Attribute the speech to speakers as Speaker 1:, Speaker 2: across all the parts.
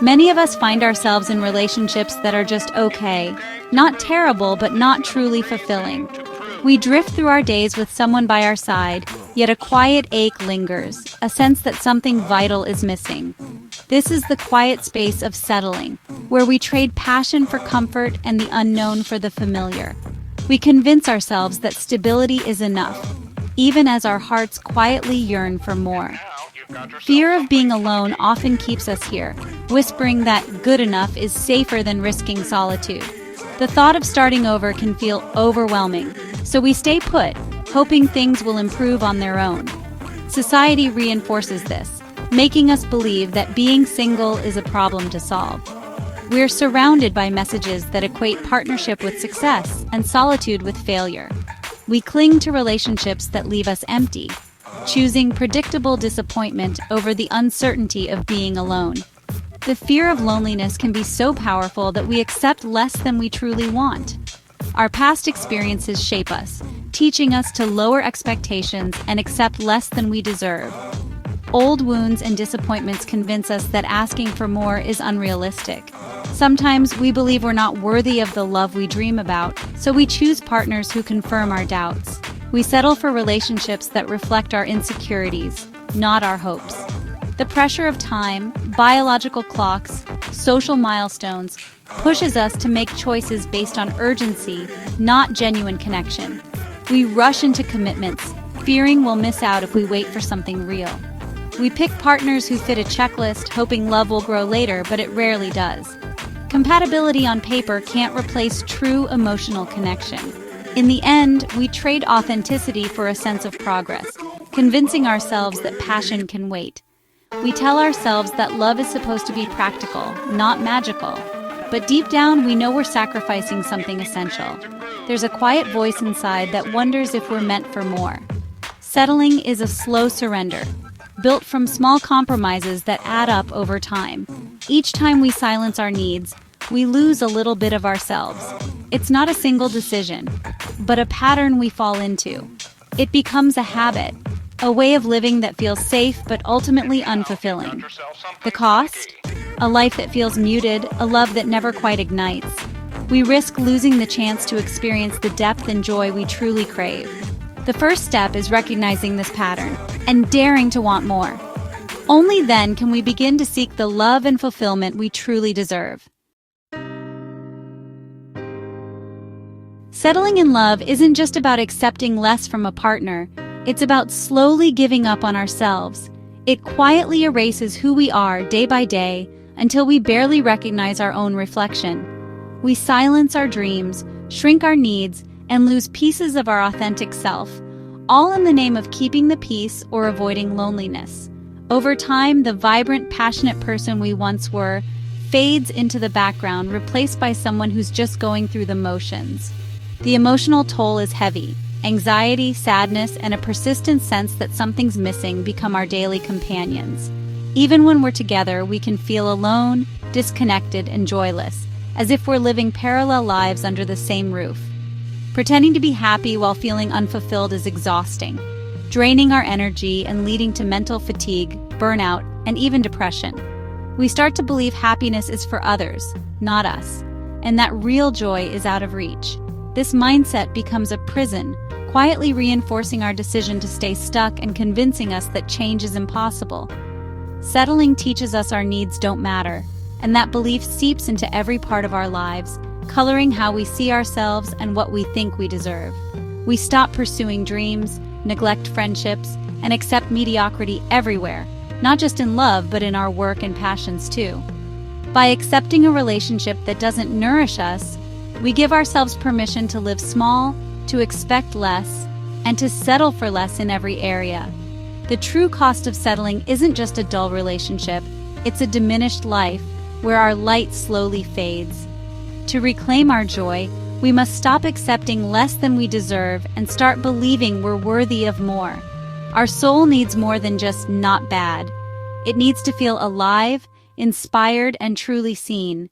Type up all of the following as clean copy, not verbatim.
Speaker 1: Many of us find ourselves in relationships that are just okay, not terrible, but not truly fulfilling. We drift through our days with someone by our side, yet a quiet ache lingers, a sense that something vital is missing. This is the quiet space of settling, where we trade passion for comfort and the unknown for the familiar. We convince ourselves that stability is enough, even as our hearts quietly yearn for more. Fear of being alone often keeps us here, whispering that good enough is safer than risking solitude. The thought of starting over can feel overwhelming, so we stay put, hoping things will improve on their own. Society reinforces this, making us believe that being single is a problem to solve. We're surrounded by messages that equate partnership with success and solitude with failure. We cling to relationships that leave us empty, choosing predictable disappointment over the uncertainty of being alone. The fear of loneliness can be so powerful that we accept less than we truly want. Our past experiences shape us, teaching us to lower expectations and accept less than we deserve. Old wounds and disappointments convince us that asking for more is unrealistic. Sometimes we believe we're not worthy of the love we dream about, so we choose partners who confirm our doubts. We settle for relationships that reflect our insecurities, not our hopes. The pressure of time, biological clocks, social milestones pushes us to make choices based on urgency, not genuine connection. We rush into commitments, fearing we'll miss out if we wait for something real. We pick partners who fit a checklist, hoping love will grow later, but it rarely does. Compatibility on paper can't replace true emotional connection. In the end, we trade authenticity for a sense of progress, convincing ourselves that passion can wait. We tell ourselves that love is supposed to be practical, not magical. But deep down, we know we're sacrificing something essential. There's a quiet voice inside that wonders if we're meant for more. Settling is a slow surrender, built from small compromises that add up over time. Each time we silence our needs, we lose a little bit of ourselves. It's not a single decision, but a pattern we fall into. It becomes a habit, a way of living that feels safe but ultimately unfulfilling. The cost? A life that feels muted, a love that never quite ignites. We risk losing the chance to experience the depth and joy we truly crave. The first step is recognizing this pattern and daring to want more. Only then can we begin to seek the love and fulfillment we truly deserve. Settling in love isn't just about accepting less from a partner, it's about slowly giving up on ourselves. It quietly erases who we are day by day until we barely recognize our own reflection. We silence our dreams, shrink our needs, and lose pieces of our authentic self, all in the name of keeping the peace or avoiding loneliness. Over time, the vibrant, passionate person we once were fades into the background, replaced by someone who's just going through the motions. The emotional toll is heavy. Anxiety, sadness, and a persistent sense that something's missing become our daily companions. Even when we're together, we can feel alone, disconnected, and joyless, as if we're living parallel lives under the same roof. Pretending to be happy while feeling unfulfilled is exhausting, draining our energy and leading to mental fatigue, burnout, and even depression. We start to believe happiness is for others, not us, and that real joy is out of reach. This mindset becomes a prison, quietly reinforcing our decision to stay stuck and convincing us that change is impossible. Settling teaches us our needs don't matter, and that belief seeps into every part of our lives, coloring how we see ourselves and what we think we deserve. We stop pursuing dreams, neglect friendships, and accept mediocrity everywhere, not just in love but in our work and passions too. By accepting a relationship that doesn't nourish us, we give ourselves permission to live small, to expect less, and to settle for less in every area. The true cost of settling isn't just a dull relationship, it's a diminished life where our light slowly fades. To reclaim our joy, we must stop accepting less than we deserve and start believing we're worthy of more. Our soul needs more than just not bad. It needs to feel alive, inspired, and truly seen.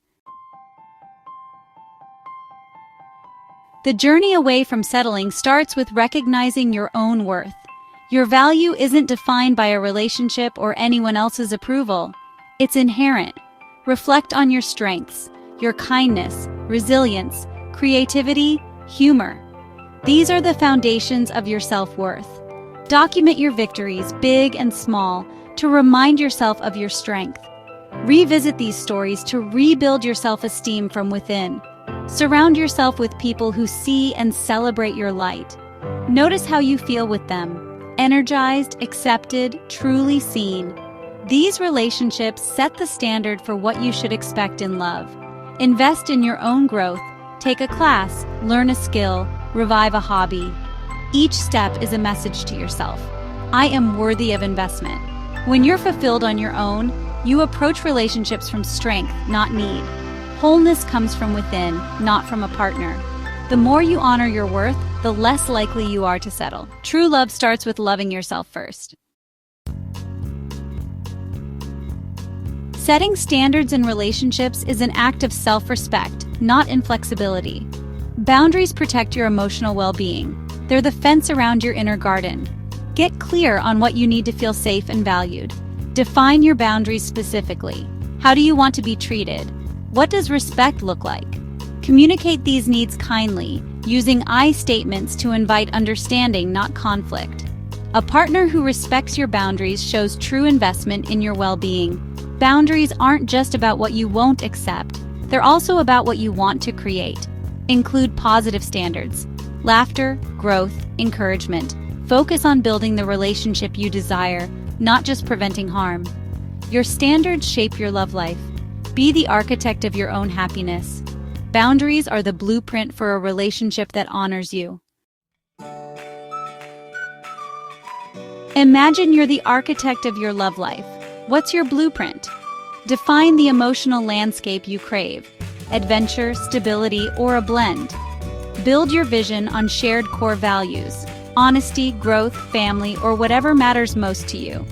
Speaker 1: The journey away from settling starts with recognizing your own worth. Your value isn't defined by a relationship or anyone else's approval. It's inherent, Reflect on your strengths, your kindness, resilience, creativity, humor. These are the foundations of your self-worth. Document your victories, big and small, to remind yourself of your strength. Revisit these stories to rebuild your self-esteem from within. Surround yourself with people who see and celebrate your light. Notice how you feel with them. Energized, accepted, truly seen. These relationships set the standard for what you should expect in love. Invest in your own growth. Take a class, learn a skill, revive a hobby. Each step is a message to yourself. I am worthy of investment. When you're fulfilled on your own, you approach relationships from strength, not need. Wholeness comes from within, not from a partner. The more you honor your worth, the less likely you are to settle. True love starts with loving yourself first. Setting standards in relationships is an act of self-respect, not inflexibility. Boundaries protect your emotional well-being. They're the fence around your inner garden. Get clear on what you need to feel safe and valued. Define your boundaries specifically. How do you want to be treated? What does respect look like? Communicate these needs kindly, using I statements to invite understanding, not conflict. A partner who respects your boundaries shows true investment in your well-being. Boundaries aren't just about what you won't accept. They're also about what you want to create. Include positive standards. Laughter, growth, encouragement. Focus on building the relationship you desire, not just preventing harm. Your standards shape your love life. Be the architect of your own happiness. Boundaries are the blueprint for a relationship that honors you. Imagine you're the architect of your love life. What's your blueprint? Define the emotional landscape you crave. Adventure, stability, or a blend. Build your vision on shared core values, honesty, growth, family, or whatever matters most to you.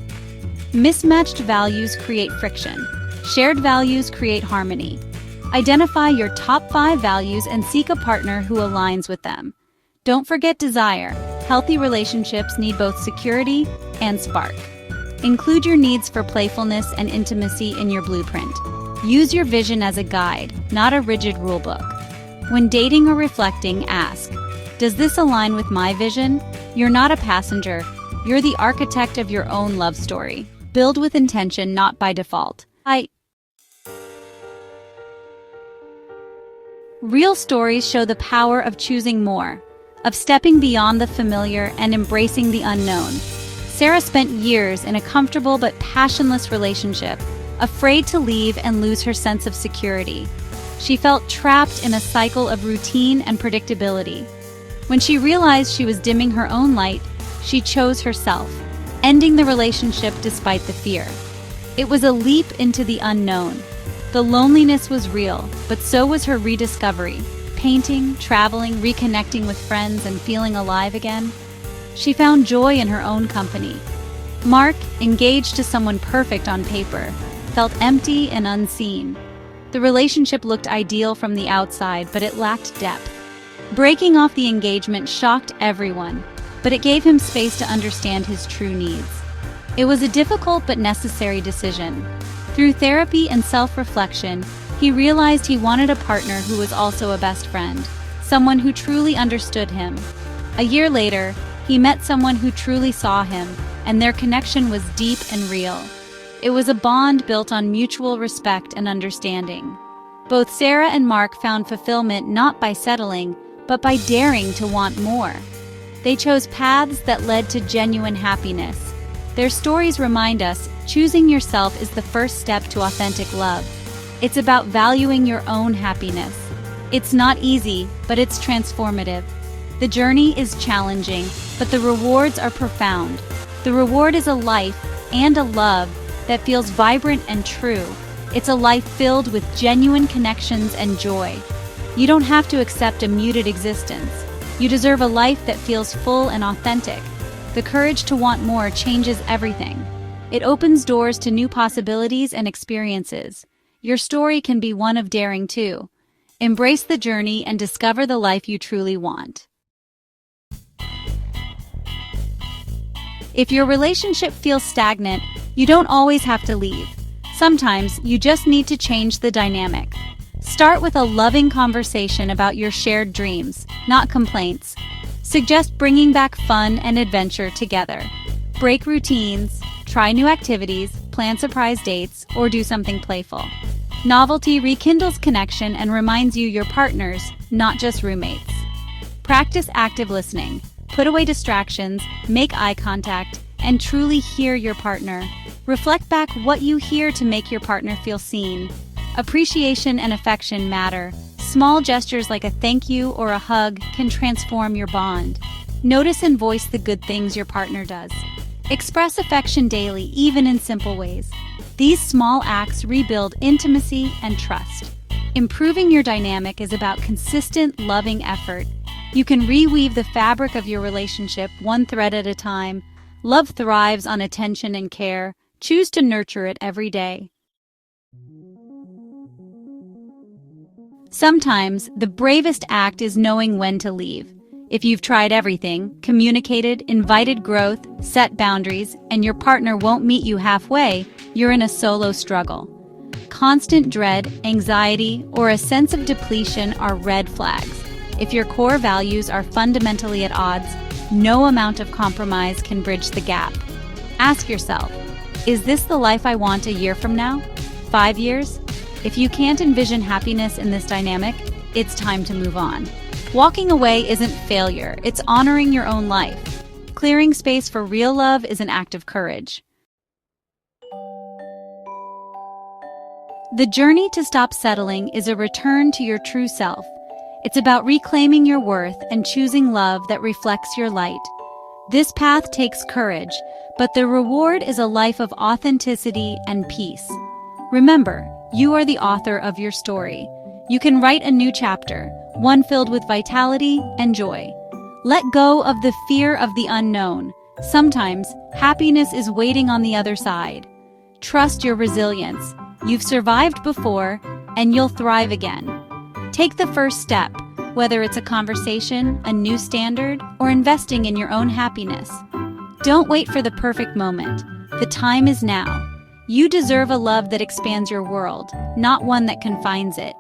Speaker 1: Mismatched values create friction. Shared values create harmony. Identify your top 5 values and seek a partner who aligns with them. Don't forget desire. Healthy relationships need both security and spark. Include your needs for playfulness and intimacy in your blueprint. Use your vision as a guide, not a rigid rulebook. When dating or reflecting, ask, does this align with my vision? You're not a passenger. You're the architect of your own love story. Build with intention, not by default. Real stories show the power of choosing more, of stepping beyond the familiar and embracing the unknown. Sarah spent years in a comfortable but passionless relationship, afraid to leave and lose her sense of security. She felt trapped in a cycle of routine and predictability. When she realized she was dimming her own light, she chose herself, ending the relationship despite the fear. It was a leap into the unknown. The loneliness was real, but so was her rediscovery. Painting, traveling, reconnecting with friends, and feeling alive again. She found joy in her own company. Mark, engaged to someone perfect on paper, felt empty and unseen. The relationship looked ideal from the outside, but it lacked depth. Breaking off the engagement shocked everyone, but it gave him space to understand his true needs. It was a difficult but necessary decision. Through therapy and self-reflection, he realized he wanted a partner who was also a best friend, someone who truly understood him. A year later, he met someone who truly saw him, and their connection was deep and real. It was a bond built on mutual respect and understanding. Both Sarah and Mark found fulfillment not by settling, but by daring to want more. They chose paths that led to genuine happiness. Their stories remind us, choosing yourself is the first step to authentic love. It's about valuing your own happiness. It's not easy, but it's transformative. The journey is challenging, but the rewards are profound. The reward is a life and a love that feels vibrant and true. It's a life filled with genuine connections and joy. You don't have to accept a muted existence. You deserve a life that feels full and authentic. The courage to want more changes everything. It opens doors to new possibilities and experiences. Your story can be one of daring too. Embrace the journey and discover the life you truly want. If your relationship feels stagnant, you don't always have to leave. Sometimes you just need to change the dynamic. Start with a loving conversation about your shared dreams, not complaints. Suggest bringing back fun and adventure together. Break routines, try new activities, plan surprise dates, or do something playful. Novelty rekindles connection and reminds you you're partners, not just roommates. Practice active listening. Put away distractions, make eye contact, and truly hear your partner. Reflect back what you hear to make your partner feel seen. Appreciation and affection matter. Small gestures like a thank you or a hug can transform your bond. Notice and voice the good things your partner does. Express affection daily, even in simple ways. These small acts rebuild intimacy and trust. Improving your dynamic is about consistent, loving effort. You can reweave the fabric of your relationship one thread at a time. Love thrives on attention and care. Choose to nurture it every day. Sometimes, the bravest act is knowing when to leave. If you've tried everything, communicated, invited growth, set boundaries, and your partner won't meet you halfway, you're in a solo struggle. Constant dread, anxiety, or a sense of depletion are red flags. If your core values are fundamentally at odds, no amount of compromise can bridge the gap. Ask yourself, is this the life I want a year from now? 5 years? If you can't envision happiness in this dynamic, it's time to move on. Walking away isn't failure, it's honoring your own life. Clearing space for real love is an act of courage. The journey to stop settling is a return to your true self. It's about reclaiming your worth and choosing love that reflects your light. This path takes courage, but the reward is a life of authenticity and peace. Remember, you are the author of your story. You can write a new chapter, one filled with vitality and joy. Let go of the fear of the unknown. Sometimes, happiness is waiting on the other side. Trust your resilience. You've survived before, and you'll thrive again. Take the first step, whether it's a conversation, a new standard, or investing in your own happiness. Don't wait for the perfect moment. The time is now. You deserve a love that expands your world, not one that confines it.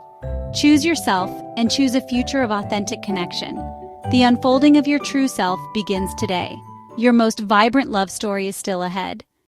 Speaker 1: Choose yourself and choose a future of authentic connection. The unfolding of your true self begins today. Your most vibrant love story is still ahead.